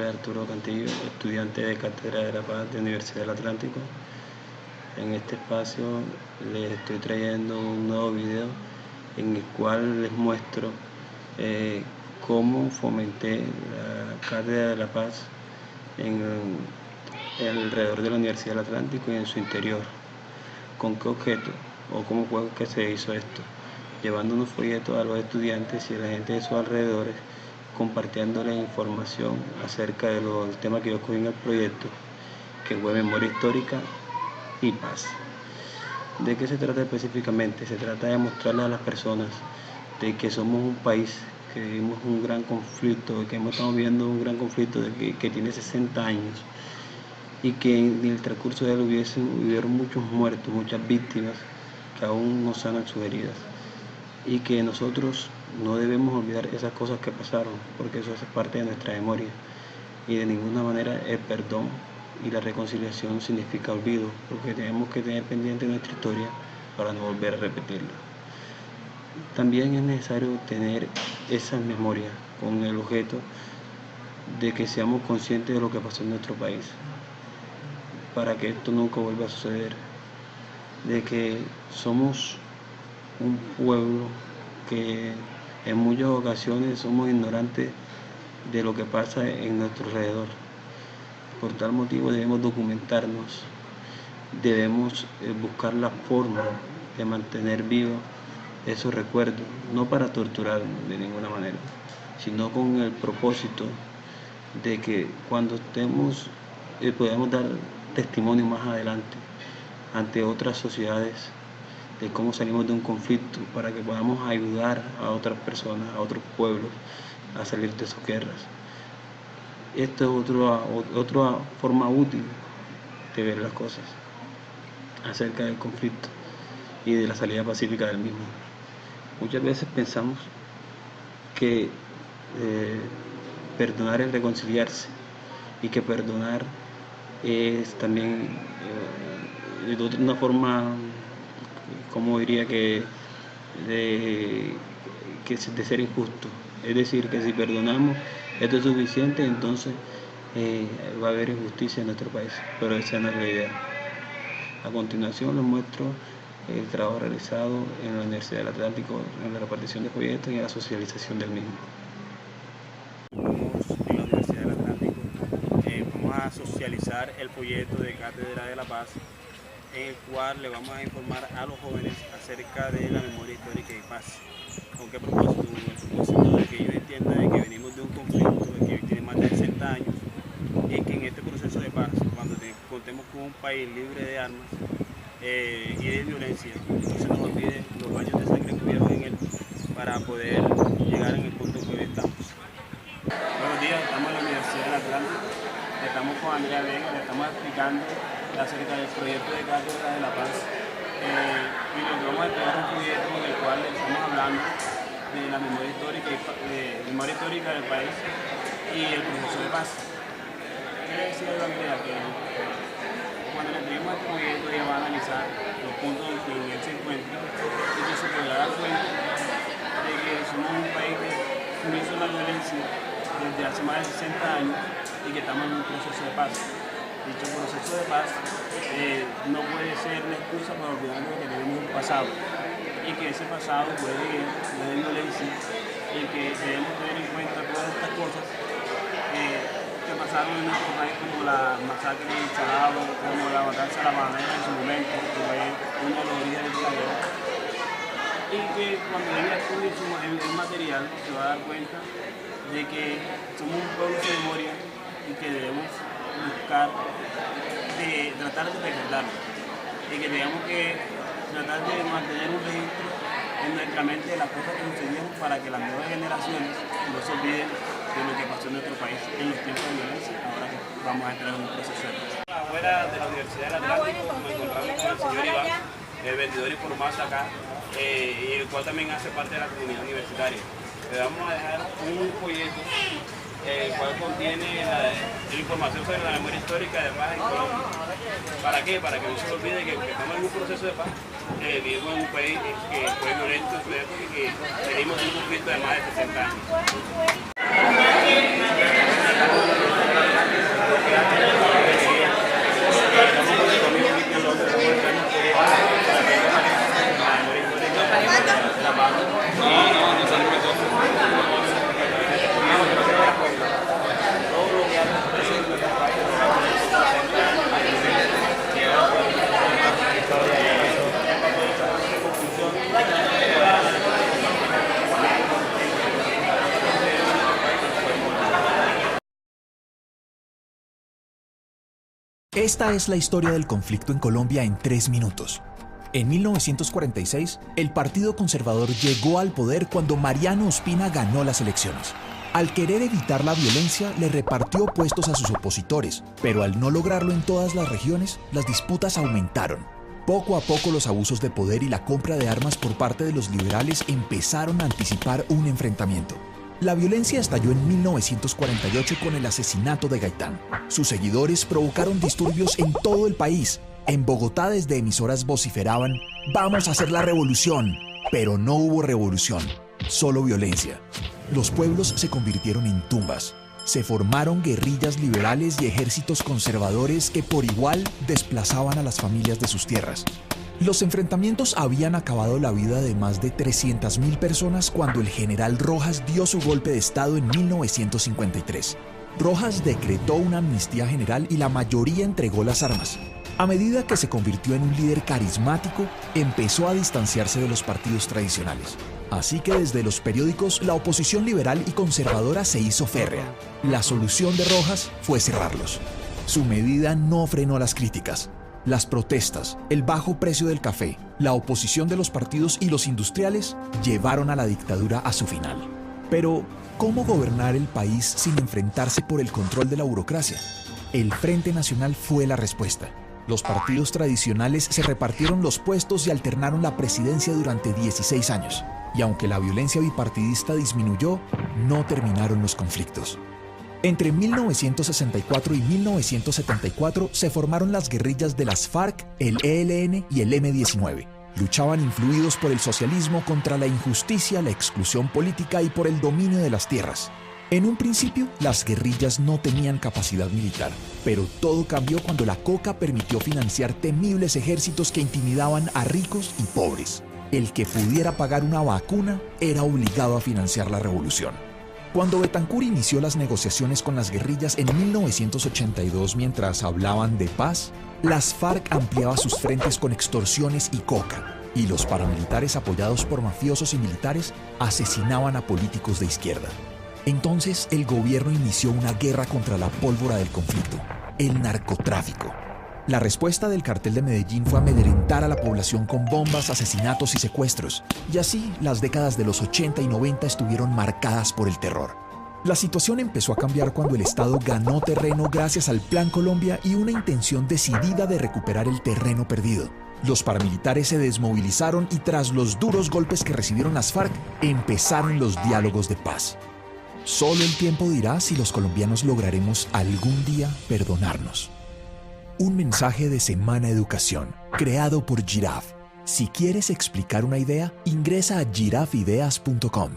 nombre es Arturo Cantillo, estudiante de Cátedra de la Paz de Universidad del Atlántico. En este espacio les estoy trayendo un nuevo video en el cual les muestro cómo fomenté la Cátedra de la Paz alrededor de la Universidad del Atlántico y en su interior. ¿Con qué objeto o cómo fue que se hizo esto? Llevando unos folletos a los estudiantes y a la gente de sus alrededores, compartiéndoles información acerca de los temas que yo cogí en el proyecto, que fue memoria histórica y paz. ¿De qué se trata específicamente? Se trata de mostrarle a las personas de que somos un país que vivimos un gran conflicto, que estamos viviendo un gran conflicto que tiene 60 años y que en el transcurso de él hubieron muchos muertos, muchas víctimas que aún no sanan sus heridas, y que nosotros no debemos olvidar esas cosas que pasaron, porque eso hace parte de nuestra memoria, y de ninguna manera el perdón y la reconciliación significa olvido, porque tenemos que tener pendiente nuestra historia para no volver a repetirla. También es necesario tener esa memoria con el objeto de que seamos conscientes de lo que pasó en nuestro país, para que esto nunca vuelva a suceder, de que somos un pueblo que en muchas ocasiones somos ignorantes de lo que pasa en nuestro alrededor. Por tal motivo debemos documentarnos, debemos buscar la forma de mantener vivos esos recuerdos, no para torturarnos de ninguna manera, sino con el propósito de que cuando estemos podamos dar testimonio más adelante ante otras sociedades de cómo salimos de un conflicto, para que podamos ayudar a otras personas, a otros pueblos a salir de sus guerras. Esto es otra forma útil de ver las cosas acerca del conflicto y de la salida pacífica del mismo. Muchas veces pensamos que perdonar es reconciliarse, y que perdonar es también de una forma, como diría de ser injusto. Es decir, que si perdonamos esto es suficiente, entonces va a haber injusticia en nuestro país, pero esa no es la idea. A continuación les muestro el trabajo realizado en la Universidad del Atlántico, en la repartición de folletos y en la socialización del mismo. En la Universidad del Atlántico vamos a socializar el folleto de Cátedra de la Paz, en el cual le vamos a informar a los jóvenes acerca de la memoria histórica y paz. ¿Con qué propósito? Con el propósito de que ellos entiendan de que venimos de un conflicto de que tiene más de 60 años, y que en este proceso de paz, cuando contemos con un país libre de armas y de violencia, no se nos olvide los baños de sangre que hubieron en él para poder llegar en el punto en que hoy estamos. Buenos días, estamos en la Universidad del Atlántico, estamos con Andrea Vega, le estamos explicando acerca del proyecto de Cátedra de la Paz, y lo que vamos a entregar un proyecto en el cual estamos hablando de la memoria histórica del país y el proceso de paz. Quiere decir a Andrea que cuando le entreguemos este proyecto ella va a analizar los puntos en que él se encuentra, y que se podrá dar cuenta de que somos un país que sumiso en la violencia desde hace más de 60 años y que estamos en un proceso de paz. Dicho proceso de paz no puede ser una excusa para olvidarnos de que tenemos un pasado, y que ese pasado fue de violencia, y que debemos tener en cuenta todas estas cosas que pasaron en nuestro país, como la masacre de Charabo, como la matanza de la Banera en su momento, que fue uno de los orígenes de la guerra, y que cuando ella estudie el material se va a dar cuenta de que somos un pueblo de memoria y que debemos buscar tratar de recordarlo, y que tenemos que tratar de mantener un registro en nuestra mente de las cosas que sucedieron, para que las nuevas generaciones no se olviden de lo que pasó en nuestro país en los tiempos de violencia, ahora que vamos a entrar en un proceso de paz. Afuera de la Universidad del Atlántico nos encontramos con el señor Iván, el vendedor informático acá, y el cual también hace parte de la comunidad universitaria. Le vamos a dejar un folleto el cual contiene la información sobre la memoria histórica de paz en Colombia. ¿Para qué? Para que no se olvide que estamos en un proceso de paz, vivimos en un país que fue violento en su época y que venimos de un conflicto de más de 60 años. Esta es la historia del conflicto en Colombia en 3 minutos. En 1946, el Partido Conservador llegó al poder cuando Mariano Ospina ganó las elecciones. Al querer evitar la violencia, le repartió puestos a sus opositores, pero al no lograrlo en todas las regiones, las disputas aumentaron. Poco a poco los abusos de poder y la compra de armas por parte de los liberales empezaron a anticipar un enfrentamiento. La violencia estalló en 1948 con el asesinato de Gaitán. Sus seguidores provocaron disturbios en todo el país. En Bogotá desde emisoras vociferaban: «¡Vamos a hacer la revolución!». Pero no hubo revolución, solo violencia. Los pueblos se convirtieron en tumbas. Se formaron guerrillas liberales y ejércitos conservadores que por igual desplazaban a las familias de sus tierras. Los enfrentamientos habían acabado la vida de más de 300.000 personas cuando el general Rojas dio su golpe de estado en 1953. Rojas decretó una amnistía general y la mayoría entregó las armas. A medida que se convirtió en un líder carismático, empezó a distanciarse de los partidos tradicionales. Así que desde los periódicos, la oposición liberal y conservadora se hizo férrea. La solución de Rojas fue cerrarlos. Su medida no frenó las críticas. Las protestas, el bajo precio del café, la oposición de los partidos y los industriales llevaron a la dictadura a su final. Pero, ¿cómo gobernar el país sin enfrentarse por el control de la burocracia? El Frente Nacional fue la respuesta. Los partidos tradicionales se repartieron los puestos y alternaron la presidencia durante 16 años. Y aunque la violencia bipartidista disminuyó, no terminaron los conflictos. Entre 1964 y 1974 se formaron las guerrillas de las FARC, el ELN y el M-19. Luchaban influidos por el socialismo contra la injusticia, la exclusión política y por el dominio de las tierras. En un principio, las guerrillas no tenían capacidad militar, pero todo cambió cuando la coca permitió financiar temibles ejércitos que intimidaban a ricos y pobres. El que pudiera pagar una vacuna era obligado a financiar la revolución. Cuando Betancur inició las negociaciones con las guerrillas en 1982 mientras hablaban de paz, las FARC ampliaban sus frentes con extorsiones y coca, y los paramilitares apoyados por mafiosos y militares asesinaban a políticos de izquierda. Entonces el gobierno inició una guerra contra la pólvora del conflicto, el narcotráfico. La respuesta del cartel de Medellín fue amedrentar a la población con bombas, asesinatos y secuestros, y así las décadas de los 80 y 90 estuvieron marcadas por el terror. La situación empezó a cambiar cuando el Estado ganó terreno gracias al Plan Colombia y una intención decidida de recuperar el terreno perdido. Los paramilitares se desmovilizaron y tras los duros golpes que recibieron las FARC, empezaron los diálogos de paz. Solo el tiempo dirá si los colombianos lograremos algún día perdonarnos. Un mensaje de Semana Educación, creado por Giraffe. Si quieres explicar una idea, ingresa a giraffideas.com.